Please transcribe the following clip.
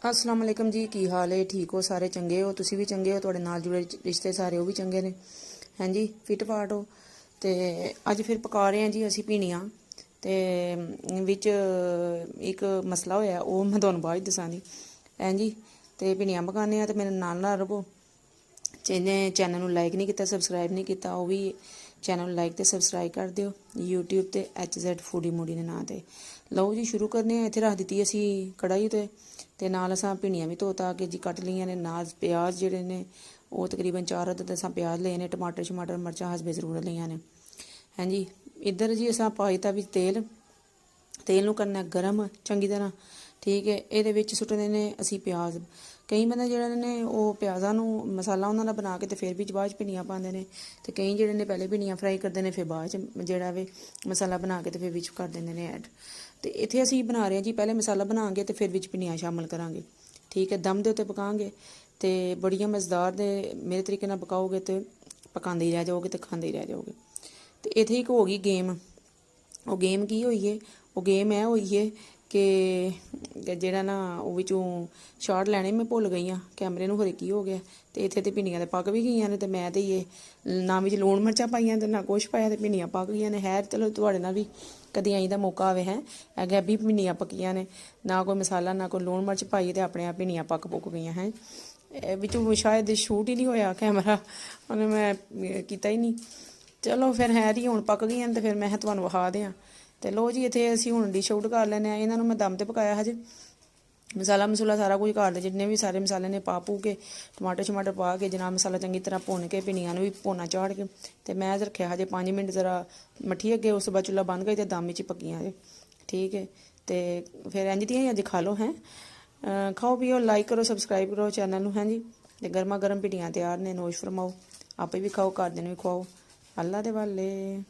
अस्सलाम वालेकुम जी, की हाल है? ठीक हो? सारे चंगे हो? तुसी भी चंगे हो? तुहाडे नाल जुड़े रिश्ते सारे वो भी चंगे ने। हैं जी, फिट फाट हो? तो अज फिर पका रहे हैं जी असी भिंडियां ते विच एक मसला होया वो मैं तुहानूं बाद च दस्सांगी। हैं जी, तो भिंडियां पकाने आ ते मेरे नाल रवो। जिन्हें चैनल नूं लाइक नहीं किया, सबसक्राइब नहीं किया, वो भी चैनल लाइक तो सबसक्राइब कर दिओ। यूट्यूब ते HZ फूडी मूडी के नाँ ते। लो जी शुरू करने। इत्थे रख दी असी कढ़ाई ते नाल असां भिंडियां भी धो धा के जी कट लईआं ने। नाल प्याज जिहड़े ने वो तकरीबन 4 अदद असां प्याज लए ने। टमाटर शमाटर मर्चां हसबे जरूरत लईआं ने। हैं जी, इधर जी असां पा दित्ता भी तेल नूं करना गर्म चंगी तरह। ठीक है, ये सुट्टने ने असी प्याज। कई बंदे जिहड़े ने वो प्याज़ां नूं मसाला उन्हां दा बना के ते फिर बाद च भिंडियां पांदे ने। ते कई जिहड़े ने पहले भिंडियां फ्राई करदे ने फिर बाद च जिहड़ा वे मसाला बना के ते फिर विच कर दिंदे ने ऐड। ते इत्थे असी बना रहे हैं जी, पहले मसाला बनांगे ते फिर विच भिंडियां शामिल करांगे। ठीक है, दम दे उत्ते पकांगे ते बड़ियां मज़ेदार दे मेरे तरीके नाल पकाओगे ते पकांदे ही रह जाओगे ते खांदे ही रह जाओगे। ते इत्थे इक हो गई गेम। वो गेम की होई है? वो गेम है होई है कि जेड़ा ना वो विचों शार्ट लैने मैं भुल गई हाँ। कैमरे नूं खरे की हो गया। तो इत्थे ते भिंडियां ते पक भी गईयां ने ते मैं ते ये ना विच लूण मिर्चां पाईयां ते ना कुछ पाया ते भिंडियां पक गईयां ने। है चलो तुहाडे नाल भी कदी आई दा मौका आवे है अगे भी भिंडियां पक्कियां ने। ना कोई मसाला ना कोई लूण मिर्च पाई ते अपने आप भिंडियां पक पुक गईयां हैं। विचों शायद शूट ही नहीं होया कैमरा, उन्हें मैं कीता ही नहीं। चलो फिर है जी हुण पक गईयां ने ते फिर मैं तुहानूं विखा दियां। तो लो जी इत्थे असी हुण डिश आउट कर लैने आ। इन्हां नूं मैं दम ते पकाया हजे। मसाला मसूला सारा कुछ घर दे जिन्ने भी सारे मसाले ने पा पू के टमाटर शमाटर पा के जनाब मसाला चंगी तरह भुन के भिंडियां नूं भी भुना चाड़ के ते मैं रखेआ हजे 5 मिनट जरा मट्ठी अगे। उस बाद चुल्हा बंद करी ते दम च पक्कियां हजे। ठीक है, तो फिर इंज दियां ही अज खा लो। हैं खाओ पियो, लाइक करो, सबसक्राइब करो चैनल नूं। हैं जी, ते गर्मा गर्म भिंडियां तैयार ने, नोश फरमाओ। आपे भी खाओ, घर दे नूं भी खुआओ। अल्लाह दे वाले।